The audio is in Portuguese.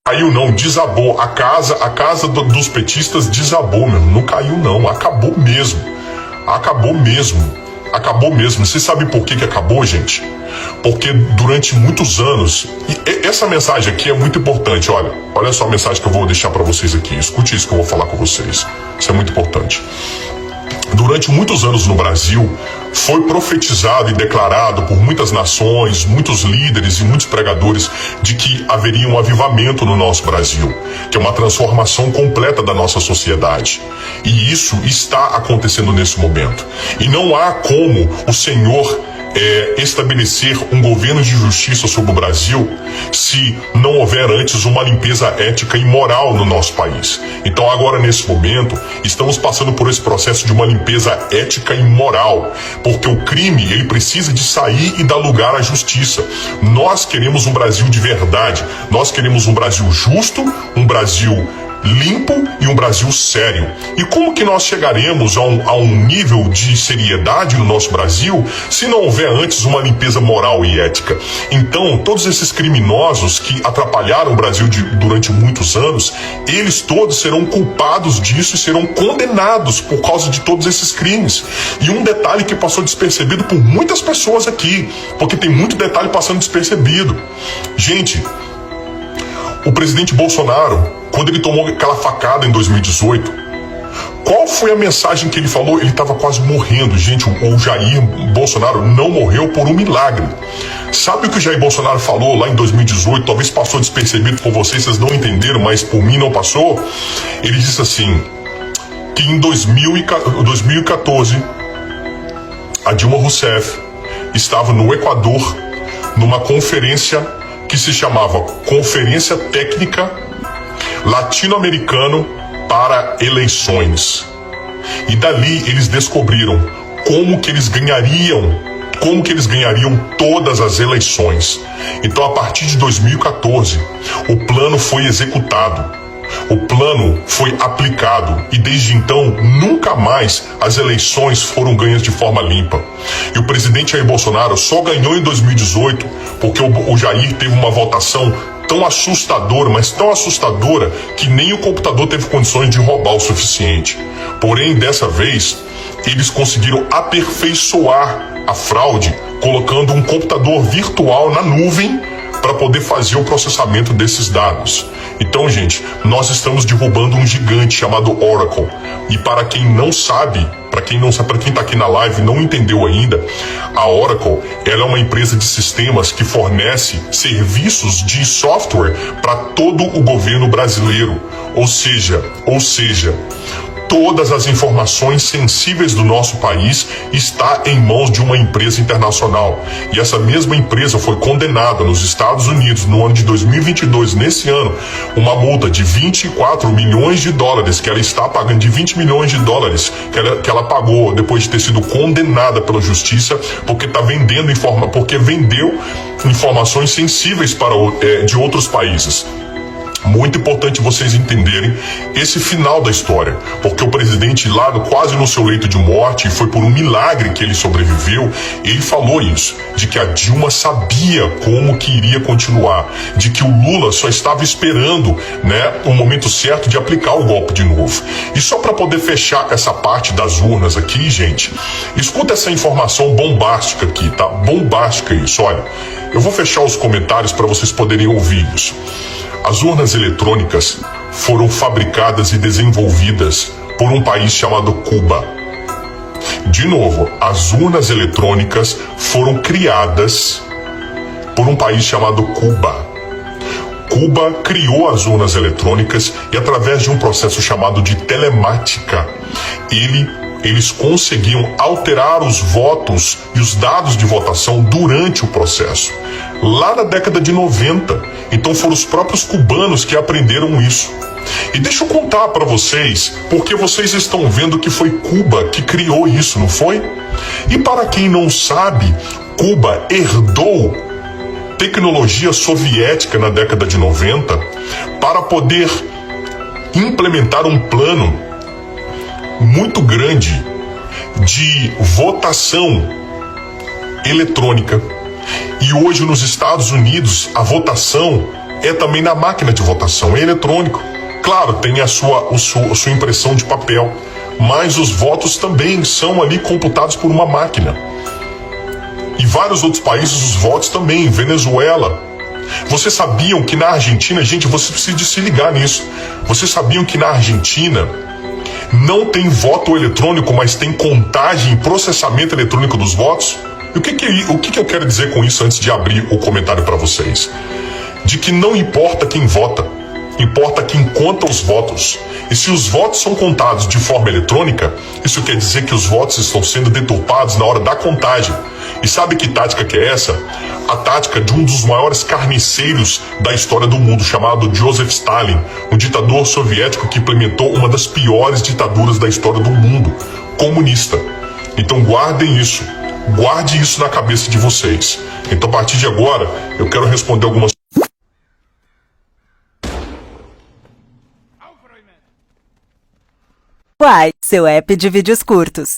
Caiu não, desabou. A casa dos petistas desabou, meu. Não caiu não, acabou mesmo. Acabou mesmo. Acabou mesmo. Você sabe por que acabou, gente? Porque durante muitos anos, e essa mensagem aqui é muito importante, olha só a mensagem que eu vou deixar para vocês aqui. Escute isso que eu vou falar com vocês. Isso é muito importante. Durante muitos anos no Brasil, foi profetizado e declarado por muitas nações, muitos líderes e muitos pregadores de que haveria um avivamento no nosso Brasil, que é uma transformação completa da nossa sociedade. E isso está acontecendo nesse momento. E não há como o Senhor estabelecer um governo de justiça sobre o Brasil se não houver antes uma limpeza ética e moral no nosso país. Então agora, nesse momento, estamos passando por esse processo de uma limpeza ética e moral, porque o crime, ele precisa de sair e dar lugar à justiça. Nós queremos um Brasil de verdade, nós queremos um Brasil justo, um Brasil limpo e um Brasil sério. E como que nós chegaremos a um nível de seriedade no nosso Brasil se não houver antes uma limpeza moral e ética? Então, todos esses criminosos que atrapalharam o Brasil durante muitos anos, eles todos serão culpados disso e serão condenados por causa de todos esses crimes. E um detalhe que passou despercebido por muitas pessoas aqui, porque tem muito detalhe passando despercebido. Gente, o presidente Bolsonaro, quando ele tomou aquela facada em 2018, qual foi a mensagem que ele falou? Ele estava quase morrendo. Gente, o Jair Bolsonaro não morreu por um milagre. Sabe o que o Jair Bolsonaro falou lá em 2018? Talvez passou despercebido por vocês não entenderam, mas por mim não passou. Ele disse assim, que em 2014, a Dilma Rousseff estava no Equador, numa conferência que se chamava Conferência Técnica Latino-Americano para Eleições. E dali eles descobriram como que eles ganhariam todas as eleições. Então, a partir de 2014, o plano foi executado. O plano foi aplicado e desde então nunca mais as eleições foram ganhas de forma limpa. E o presidente Jair Bolsonaro só ganhou em 2018 porque o Jair teve uma votação tão assustadora, mas tão assustadora que nem o computador teve condições de roubar o suficiente. Porém, dessa vez, eles conseguiram aperfeiçoar a fraude colocando um computador virtual na nuvem para poder fazer o processamento desses dados. Então, gente, nós estamos derrubando um gigante chamado Oracle. E para quem não sabe, para quem está aqui na live e não entendeu ainda, a Oracle, ela é uma empresa de sistemas que fornece serviços de software para todo o governo brasileiro. Ou seja, todas as informações sensíveis do nosso país está em mãos de uma empresa internacional. E essa mesma empresa foi condenada nos Estados Unidos no ano de 2022, nesse ano, uma multa de 24 milhões de dólares, que ela está pagando, de 20 milhões de dólares, que ela pagou depois de ter sido condenada pela justiça, porque vendeu informações sensíveis de outros países. Muito importante vocês entenderem esse final da história, porque o presidente lá, quase no seu leito de morte, e foi por um milagre que ele sobreviveu, ele falou isso, de que a Dilma sabia como que iria continuar, de que o Lula só estava esperando, o momento certo de aplicar o golpe de novo. E só para poder fechar essa parte das urnas aqui, gente, escuta essa informação bombástica aqui, tá? Bombástica isso, olha. Eu vou fechar os comentários para vocês poderem ouvir isso. As urnas eletrônicas foram fabricadas e desenvolvidas por um país chamado Cuba. De novo, as urnas eletrônicas foram criadas por um país chamado Cuba. Cuba criou as urnas eletrônicas e, através de um processo chamado de telemática, eles conseguiam alterar os votos e os dados de votação durante o processo. Lá na década de 90. Então foram os próprios cubanos que aprenderam isso. E deixa eu contar para vocês, porque vocês estão vendo que foi Cuba que criou isso, não foi? E para quem não sabe, Cuba herdou tecnologia soviética na década de 90 para poder implementar um plano muito grande de votação eletrônica. E hoje nos Estados Unidos a votação é também na máquina de votação, é eletrônico. Claro, tem a sua impressão de papel, mas os votos também são ali computados por uma máquina. E vários outros países os votos também, Venezuela. Vocês sabiam que na Argentina, gente, você precisa de se ligar nisso. Vocês sabiam que na Argentina não tem voto eletrônico, mas tem contagem e processamento eletrônico dos votos? E o que eu quero dizer com isso antes de abrir o comentário para vocês? De que não importa quem vota, importa quem conta os votos. E se os votos são contados de forma eletrônica, isso quer dizer que os votos estão sendo deturpados na hora da contagem. E sabe que tática que é essa? A tática de um dos maiores carniceiros da história do mundo, chamado Joseph Stalin, um ditador soviético que implementou uma das piores ditaduras da história do mundo, comunista. Então guardem isso, guarde isso na cabeça de vocês. Então a partir de agora, eu quero responder algumas Uai, seu app de vídeos curtos.